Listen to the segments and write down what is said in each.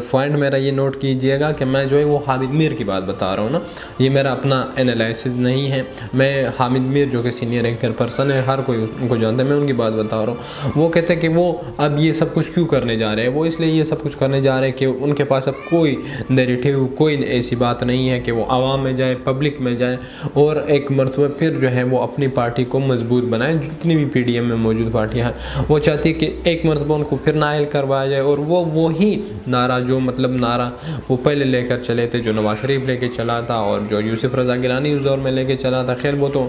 Point मेरा ये note कीजिएगा कि मैं जो है वो हामिद मीर की बात बता रहा हूँ ना, ये मेरा अपना एनालिसिस नहीं है। मैं हामिद मीर जो कि सीनियर एंकर पर्सन है, हर कोई उनको जानता है, मैं उनकी बात बता रहा हूँ। वो कहते हैं कि वो अब ये सब कुछ क्यों करने जा रहे हैं। वो इसलिए ये सब कुछ करने जा रहे हैं कि उनके पास अब कोई नैरेटिव, कोई ऐसी बात नहीं है कि वो आवाम में जाए, पब्लिक में जाए और एक मरतबा फिर जो है वो अपनी पार्टी को मजबूत बनाए। जितनी भी PDM में मौजूद पार्टियाँ हैं वो चाहती है कि एक मरतबा उनको फिर नाअहल करवाया जाए और वो ही नारा जो मतलब नारा वो पहले लेकर चले थे, जो नवाज शरीफ लेके चला था और जो यूसुफ रज़ा गिलानी उस दौर में लेके चला था। खैर वो तो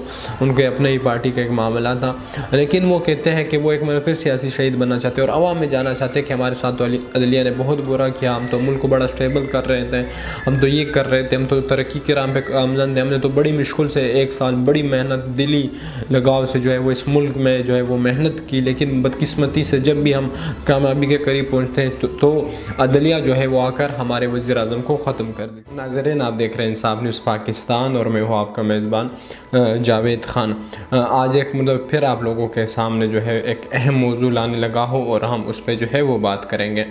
उनके अपने ही पार्टी का एक मामला था, लेकिन वो कहते हैं कि वो एक बार फिर सियासी शहीद बनना चाहते हैं और आवाम में जाना चाहते हैं कि हमारे साथ तो अदलिया ने बहुत बुरा किया, हम तो मुल्क को बड़ा स्टेबल कर रहे थे, हम तो ये कर रहे थे, हम तो तरक्की के राम पे गामजन थे, हमने तो बड़ी मुश्किल से एक साल बड़ी मेहनत दिली लगाव से जो है वो इस मुल्क में जो है वो मेहनत की, लेकिन बदकिस्मती से जब भी हम कामयाबी के करीब पहुँचते हैं तो अदलिया जो है वो आकर हमारे वज़ीर आज़म को ख़त्म कर देते। नाज़रीन, आप देख रहे हैं इंसाफ न्यूज़ पाकिस्तान और मैं हूँ आपका मेज़बान जावेद ख़ान। आज एक मतलब फिर आप लोगों के सामने जो है एक अहम मौजू लाने लगा हो और हम उस पर जो है वो बात करेंगे।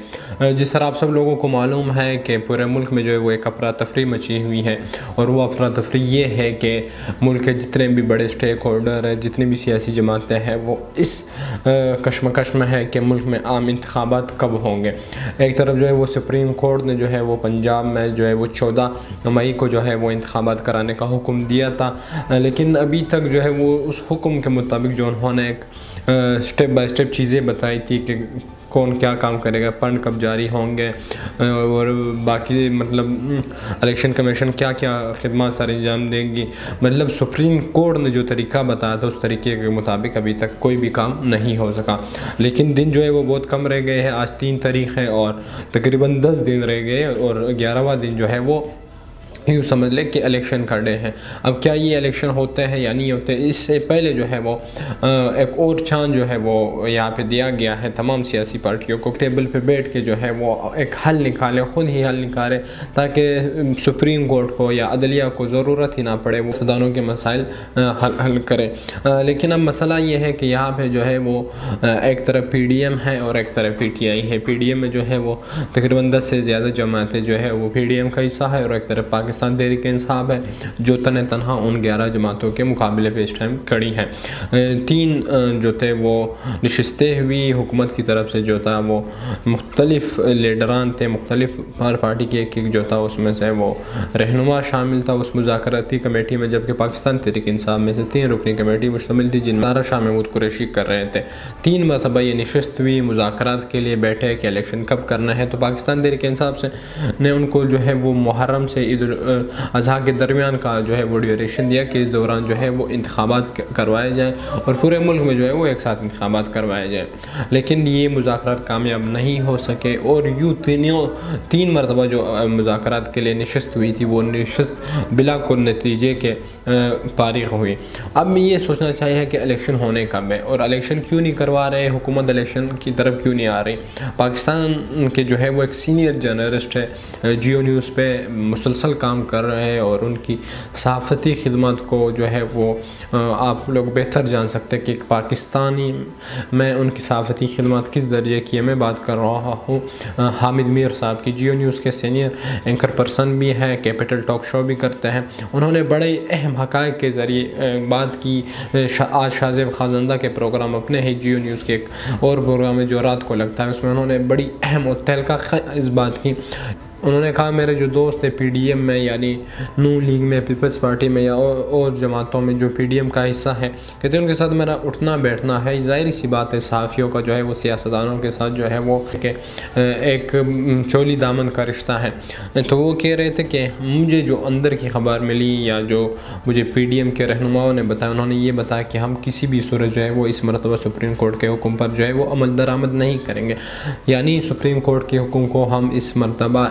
जिस तरह आप सब लोगों को मालूम है कि पूरे मुल्क में जो है वो एक अफरा तफरी मची हुई है और वो अफरा तफरी ये है कि मुल्क के जितने भी बड़े स्टेक होल्डर हैं, जितनी भी सियासी जमातें हैं, वो इस कशमकश में है कि मुल्क में आम इंतखाबात कब होंगे। एक तरफ जो है वो सुप्रीम कोर्ट ने जो है वो पंजाब में जो है वो 14 मई को जो है वो इंतखाबात कराने का हुक्म दिया था, लेकिन अभी तक जो है वो उस हुक्म के मुताबिक जो उन्होंने एक स्टेप बाय स्टेप चीज़ें बताई थी कि कौन क्या काम करेगा, फंड कब जारी होंगे और बाकी मतलब इलेक्शन कमीशन क्या क्या खिदमत सर अंजाम देंगी। मतलब सुप्रीम कोर्ट ने जो तरीका बताया था उस तरीके के मुताबिक अभी तक कोई भी काम नहीं हो सका, लेकिन दिन जो है वो बहुत कम रह गए हैं। आज 3 तारीख है और तकरीबन 10 दिन रह गए और 11वां दिन जो है वो यूँ समझ लें कि इलेक्शन खड़े हैं। अब क्या ये इलेक्शन होते हैं या नहीं होते, इससे पहले जो है वो एक और चांस जो है वो यहाँ पे दिया गया है तमाम सियासी पार्टियों को, टेबल पे बैठ के जो है वो एक हल निकालें, ख़ुद ही हल निकालें, ताकि सुप्रीम कोर्ट को या अदलिया को ज़रूरत ही ना पड़े वो सदानों के मसाइल हल करें। लेकिन अब मसला ये है कि यहाँ पे जो है वो एक तरफ PDM है और एक तरफ PTI है। PDM में जो है वो तकरीबन 10 से ज़्यादा जमातें जो है वो PDM का हिस्सा है और एक तरफ पाकिस्तान तहरीक इंसाफ है जो तनहा उन 11 जमातों के मुकाबले पे इस टाइम खड़ी हैं। 3 जो थे वो नशिस्तें हुई हुकूमत की तरफ से, जो था वो मुख्तलिफ लीडरान थे, मुख्तलिफ हर पार्टी के एक जो था उसमें से वो रहनुमा शामिल था उस मुज़ाकराती कमेटी में, जबकि पाकिस्तान तहरीक इंसाफ में से 3 रुकनी कमेटी मुश्तमिल थी जिनमें शाह महमूद कुरैशी कर रहे थे। 3 मरतबा ये नशिस्त हुई, मुज़ाकरात के लिए बैठे कि इलेक्शन कब करना है। तो पाकिस्तान तहरीक इंसाफ से ने उनको जो है वो मुहर्रम से ईद अज़हा के दरमियान का जो है वो ड्यूरेशन दिया कि इस दौरान जो है वो इंतखाबात करवाए जाएँ और पूरे मुल्क में जो है वो एक साथ इंतखाबात करवाए जाएँ, लेकिन ये मुज़ाकरात कामयाब नहीं हो सके और यूँ 3 मरतबा जो मुज़ाकरात के लिए नशिस्त हुई थी वो नशिस्त बिला कोई नतीजे के फारिग हुई। अब ये सोचना चाहिए कि इलेक्शन होने कब है और इलेक्शन क्यों नहीं करवा रहे, हुकूमत इलेक्शन की तरफ क्यों नहीं आ रही। पाकिस्तान के जो है वो एक सीनियर जर्नलिस्ट है, जियो न्यूज़ पे मुसलसल काम कर रहे हैं और उनकी सहाफ़ती खिदमत को जो है वो आप लोग बेहतर जान सकते हैं कि पाकिस्तानी में उनकी सहाफ़ती खिदमत किस दर्जे की है। मैं बात कर रहा हूँ हामिद मीर साहब की, जियो न्यूज़ के सीनियर एंकर पर्सन भी हैं, कैपिटल टॉक शो भी करते हैं। उन्होंने बड़े अहम हक़ाइक़ के ज़रिए बात की। आज शाहज़ेब ख़ाज़ानदा के प्रोग्राम अपने ही जियो न्यूज़ के एक और प्रोग्राम है जो रात को लगता है, उसमें उन्होंने बड़ी अहम और तहलका इस बात की। उन्होंने कहा मेरे जो दोस्त है PDM में यानी नून लीग में, पीपल्स पार्टी में या और जमातों में जो PDM का हिस्सा है, कहते हैं उनके साथ मेरा उठना बैठना है। ज़ाहिर सी बात है सहाफ़ियों का जो है वो सियासतदानों के साथ जो है वो एक चोली दामन का रिश्ता है। तो वो कह रहे थे कि मुझे जो अंदर की खबर मिली या जो मुझे PDM के रहनुमाओं ने बताया, उन्होंने ये बताया कि हम किसी भी सूरत जो है वो इस मरतबा सुप्रीम कोर्ट के हुक्म पर जो है वो अमल दरामद नहीं करेंगे, यानी सुप्रीम कोर्ट के हुक्म को हम इस मरतबा